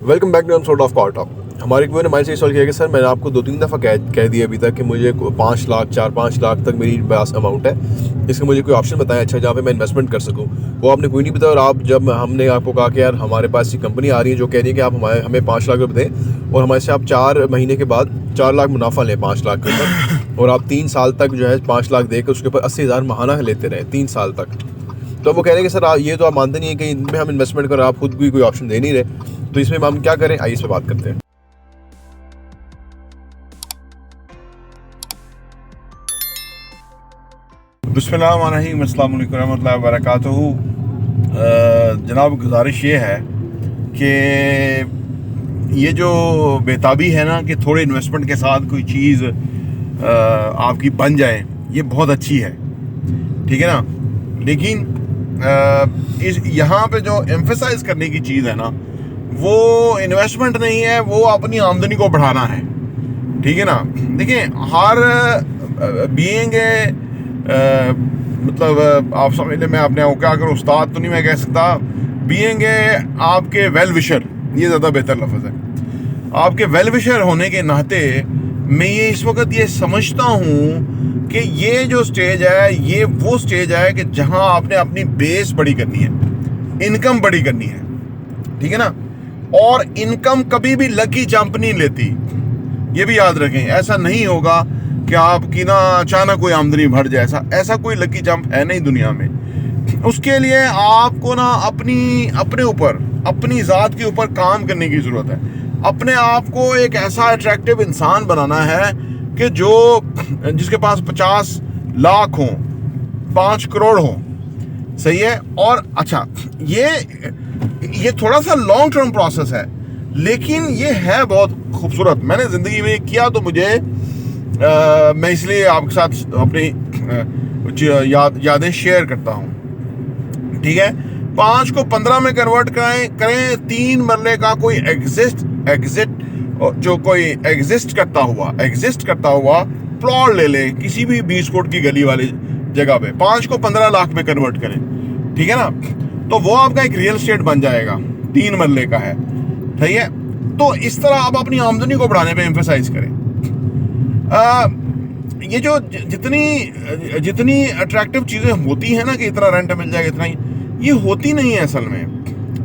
Welcome back to sort of part of ہمارے کوئی نے ہمارے سے سوال کیا کہ سر میں نے آپ کو 2-3 دفعہ کہہ دیا ابھی تک کہ مجھے 5 لاکھ 4-5 لاکھ تک میری پاس اماؤنٹ ہے، اس کا مجھے کوئی آپشن بتائیں اچھا جہاں پہ میں انویسٹمنٹ کر سکوں. وہ آپ نے کوئی نہیں بتایا. اور آپ جب ہم نے آپ کو کہا کہ یار ہمارے پاس یہ کمپنی آ رہی ہے جو کہہ رہی ہے کہ آپ ہمیں 5 لاکھ روپے دیں اور ہمارے سے آپ 4 مہینے کے بعد 4 لاکھ منافع لیں 5 لاکھ کے اوپر، اور آپ 3 سال تک جو ہے 5 لاکھ دے کے اس کے اوپر 80,000 ماہانہ لیتے رہے 3 سال تک. تو وہ کہہ رہے ہیں کہ سر یہ تو آپ مانتے نہیں ہیں کہ ان میں ہم انویسٹمنٹ کریں، آپ خود بھی کوئی آپشن دے نہیں رہے، تو اس میں ہم کیا کریں؟ آئیے اس پہ بات کرتے ہیں. بسم اللہ الرحمن الرحیم. السلام علیکم ورحمۃ اللہ وبرکاتہ. جناب گزارش یہ ہے کہ یہ جو بےتابی ہے نا کہ تھوڑے انویسٹمنٹ کے ساتھ کوئی چیز آپ کی بن جائے، یہ بہت اچھی ہے، ٹھیک ہے نا. لیکن یہاں پہ جو ایمفیسائز کرنے کی چیز ہے نا وہ انویسٹمنٹ نہیں ہے، وہ اپنی آمدنی کو بڑھانا ہے، ٹھیک ہے نا. دیکھیں ہر بینگ مطلب آپ سمجھ لیں، میں اپنے آپ کیا کروں، استاد تو نہیں میں کہہ سکتا، بینگ آپ کے ویل وشر، یہ زیادہ بہتر لفظ ہے. آپ کے ویل وشر ہونے کے ناطے میں یہ اس وقت یہ سمجھتا ہوں کہ یہ جو سٹیج ہے یہ وہ سٹیج ہے کہ جہاں آپ نے اپنی بیس بڑی کرنی ہے، انکم بڑی کرنی ہے، ٹھیک ہے نا. اور انکم کبھی بھی لکی جمپ نہیں لیتی، یہ بھی یاد رکھیں. ایسا نہیں ہوگا کہ آپ کی نا اچانک کوئی آمدنی بڑھ جائے، ایسا کوئی لکی جمپ ہے نہیں دنیا میں. اس کے لیے آپ کو نا اپنے اوپر، اپنی ذات کے اوپر کام کرنے کی ضرورت ہے. اپنے آپ کو ایک ایسا اٹریکٹیو انسان بنانا ہے کہ جس کے پاس 50 لاکھ ہوں، 5 کروڑ ہوں، صحیح ہے. اور اچھا یہ تھوڑا سا لانگ ٹرم پروسیس ہے، لیکن یہ ہے بہت خوبصورت. میں نے زندگی میں کیا تو میں اس لیے آپ کے ساتھ اپنی یادیں شیئر کرتا ہوں، ٹھیک ہے. 5 کو 15 میں کنورٹ کریں 3 مرلے کا کوئی ایگزسٹ کرتا ہوا پلاٹ لے لیں کسی بھی 20 فٹ کی گلی والی جگہ پہ، 5 کو 15 لاکھ میں کنورٹ کریں، ٹھیک ہے نا. تو وہ آپ کا ایک ریئل اسٹیٹ بن جائے گا، 3 مرلے کا ہے، صحیح ہے. تو اس طرح آپ اپنی آمدنی کو بڑھانے پہ ایمفیسائز کریں. یہ جو جتنی اٹریکٹیو چیزیں ہوتی ہیں نا کہ اتنا رینٹ مل جائے گا، اتنا ہی، یہ ہوتی نہیں ہے اصل میں.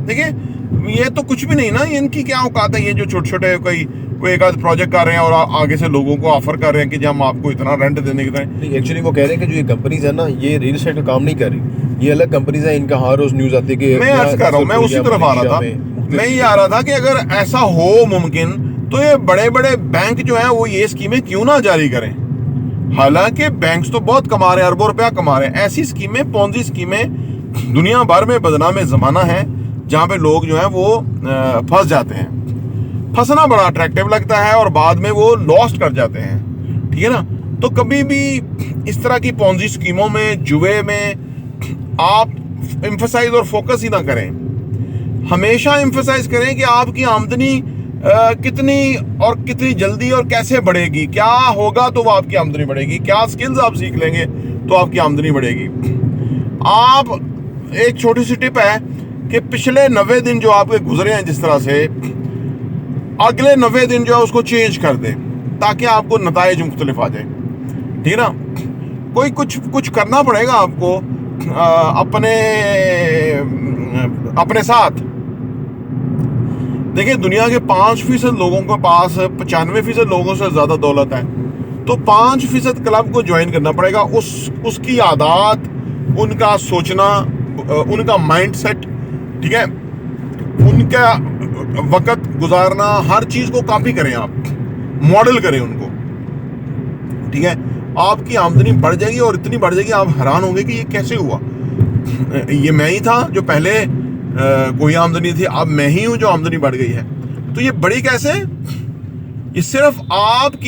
دیکھیں یہ تو کچھ بھی نہیں نا، ان کی کیا اوقات ہے. یہ جو چھوٹے کوئی ایک آدھ پروجیکٹ کر رہے ہیں اور آگے سے لوگوں کو آفر کر رہے ہیں کہ ہم آپ کو اتنا رینٹ دینے کی طرح. ایکچولی وہ کہہ رہے ہیں کہ جو یہ کمپنیز ہیں نا یہ ریل اسٹیٹ کا کام نہیں کر رہی، یہ الگ کمپنیز ہیں. ان کا ہر روز نیوز آتی ہے کہ میں عرض کر رہا ہوں، میں اسی طرف آ رہا تھا. میں یہ آ رہا تھا کہ اگر ایسا ہو ممکن تو یہ بڑے بینک جو ہیں وہ یہ اسکیمیں کیوں نہ جاری کریں. حالانکہ بینکس تو بہت کما رہے ہیں، اربوں روپیہ کما رہے ہیں. ایسی اسکیمیں، پونزی اسکیمیں دنیا بھر میں بدنام زمانہ ہے جہاں پہ لوگ جو ہیں وہ پھنس جاتے ہیں. پھنسنا بڑا اٹریکٹیو لگتا ہے اور بعد میں وہ لاسٹ کر جاتے ہیں، ٹھیک ہے نا. تو کبھی بھی اس طرح کی پونزی اسکیموں میں، جوے میں آپ ایمفسائز اور فوکس ہی نہ کریں. ہمیشہ ایمفسائز کریں کہ آپ کی آمدنی کتنی جلدی اور کیسے بڑھے گی. کیا ہوگا تو وہ آپ کی آمدنی بڑھے گی، کیا سکلز آپ سیکھ لیں گے تو آپ کی آمدنی بڑھے گی. آپ ایک چھوٹی سی ٹپ ہے کہ پچھلے 90 دن جو آپ کے گزرے ہیں جس طرح سے، اگلے 90 دن جو ہے اس کو چینج کر دیں تاکہ آپ کو نتائج مختلف آ جائیں، ٹھیک ہے نا. کوئی کچھ کرنا پڑے گا آپ کو اپنے ساتھ. دیکھیں دنیا کے 5% لوگوں کے پاس 95% لوگوں سے زیادہ دولت ہے، تو 5% کلب کو جوائن کرنا پڑے گا. اس کی عادات، ان کا سوچنا، ان کا مائنڈ سیٹ، ٹھیک ہے، ان کا وقت گزارنا، ہر چیز کو کاپی کریں، آپ ماڈل کریں ان کو، ٹھیک ہے. آپ کی آمدنی بڑھ جائے گی اور اتنی بڑھ جائے گی آپ حیران ہوں گے کہ یہ کیسے ہوا. یہ میں ہی تھا جو پہلے کوئی آمدنی تھی، اب میں ہی ہوں جو آمدنی بڑھ گئی ہے. تو یہ بڑی کیسے؟ یہ صرف آپ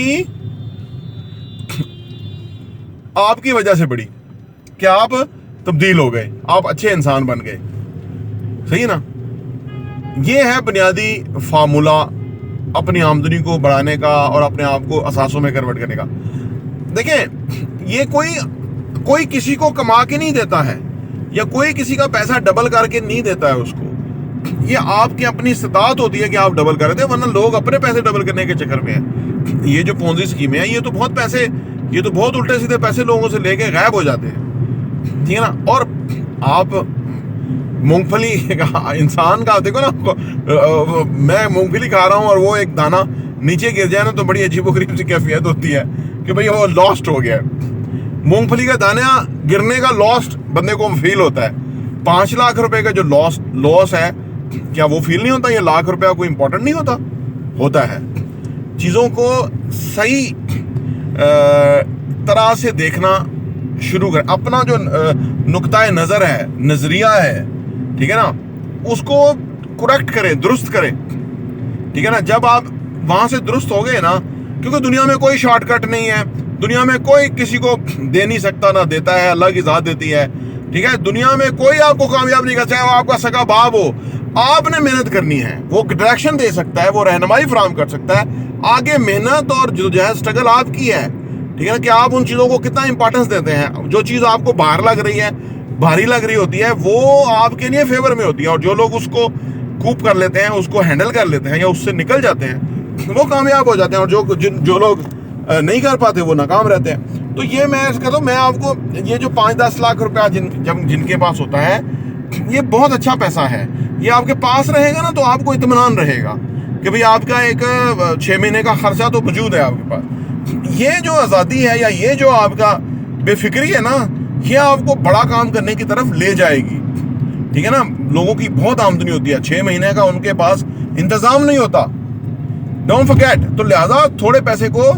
کی وجہ سے بڑی کہ آپ تبدیل ہو گئے، آپ اچھے انسان بن گئے، صحیح نا. یہ ہے بنیادی فارمولا اپنی آمدنی کو بڑھانے کا اور اپنے آپ کو اثاثوں میں کنورٹ کرنے کا. دیکھیں یہ کوئی کسی کو کما کے نہیں دیتا ہے، یا کوئی کسی کا پیسہ ڈبل کر کے نہیں دیتا ہے اس کو. یہ آپ کی اپنی استطاعت ہوتی ہے کہ آپ ڈبل کر دیتے ہیں، ورنہ لوگ اپنے پیسے ڈبل کرنے کے چکر میں ہیں. یہ جو پونزی اسکیمیں ہیں یہ تو بہت الٹے سیدھے پیسے لوگوں سے لے کے غائب ہو جاتے ہیں، ٹھیک ہے نا. اور آپ مونگ پھلی انسان کا دیکھو نا، میں مونگ پھلی کھا رہا ہوں اور وہ ایک دانہ نیچے گر جائے نا تو بڑی عجیب و غریب سی کیفیت ہوتی ہے کہ بھئی وہ لاسٹ ہو گیا ہے. مونگ پھلی کا دانہ گرنے کا لاسٹ بندے کو فیل ہوتا ہے. 5 لاکھ روپے کا جو لاس ہے، کیا وہ فیل نہیں ہوتا؟ یہ لاکھ روپیہ کوئی امپورٹنٹ نہیں ہوتا ہے. چیزوں کو صحیح طرح سے دیکھنا شروع کریں. اپنا جو نقطۂ نظر ہے، نظریہ ہے، ٹھیک ہے نا، اس کو کریکٹ کریں، درست کریں، ٹھیک ہے نا. جب آپ وہاں سے درست ہو گئے نا، کیونکہ دنیا میں کوئی شارٹ کٹ نہیں ہے، دنیا میں کوئی کسی کو دے نہیں سکتا، نہ دیتا ہے، اللہ کی ذات دیتی ہے، ٹھیک ہے. دنیا میں کوئی آپ کو کامیاب نہیں کر سکتا، وہ آپ کا سگا باپ ہو. آپ نے محنت کرنی ہے، وہ ڈائریکشن دے سکتا ہے، وہ رہنمائی فراہم کر سکتا ہے. آگے محنت اور جدوجہد اسٹرگل آپ کی ہے، ٹھیک ہے نا، کہ آپ ان چیزوں کو کتنا امپورٹنس دیتے ہیں. جو چیز آپ کو باہر لگ رہی ہے، بھاری لگ رہی ہوتی ہے، وہ آپ کے لیے فیور میں ہوتی ہے. اور جو لوگ اس کو کوپ کر لیتے ہیں، اس کو ہینڈل کر لیتے ہیں یا اس سے نکل جاتے ہیں، وہ کامیاب ہو جاتے ہیں. اور جو لوگ نہیں کر پاتے وہ ناکام رہتے ہیں. تو یہ میں کہتا ہوں، میں آپ کو یہ جو 5-10 لاکھ روپیہ جن کے پاس ہوتا ہے، یہ بہت اچھا پیسہ ہے. یہ آپ کے پاس رہے گا نا تو آپ کو اطمینان رہے گا کہ بھئی آپ کا ایک 6 مہینے کا خرچہ تو موجود ہے آپ کے پاس. یہ جو آزادی ہے یا یہ جو آپ کا بے فکری ہے نا، یہ آپ کو بڑا کام کرنے کی طرف لے جائے گی، ٹھیک ہے نا. لوگوں کی بہت آمدنی ہوتی ہے، 6 مہینے کا ان کے پاس انتظام نہیں ہوتا. Don't forget. تو لہٰذا تھوڑے پیسے کو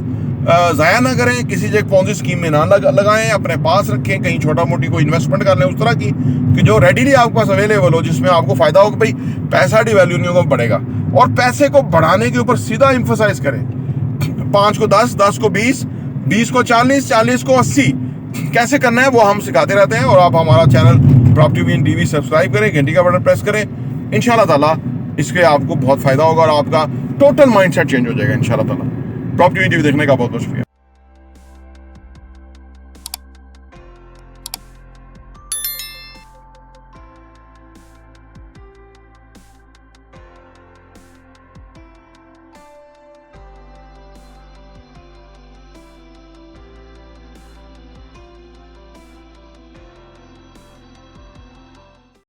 ضائع نہ کریں، کسی ایک پونزی اسکیم میں نہ لگائیں، اپنے پاس رکھیں، کہیں چھوٹا موٹی کوئی انویسٹمنٹ کر لیں اس طرح کی کہ جو ریڈیلی آپ کے پاس اویلیبل ہو، جس میں آپ کو فائدہ ہو کہ بھائی پیسہ ڈی ویلیو نہیں ہوگا، بڑھے گا. اور پیسے کو بڑھانے کے اوپر سیدھا ایمفسائز کریں. 5 کو 10، 10 کو 20، 20 کو 40، 40 کو 80 کیسے کرنا ہے وہ ہم سکھاتے رہتے ہیں. اور آپ ہمارا channel property when T V subscribe کریں، گھنٹی کا بٹن پریس کریں. انشاءاللہ تعالیٰ اس کے آپ کو بہت فائدہ ہوگا اور آپ کا ٹوٹل مائنڈ سیٹ چینج ہو جائے گا انشاءاللہ تعالیٰ. پراپرٹی وین ٹی وی دیکھنے کا بہت بہت شکریہ.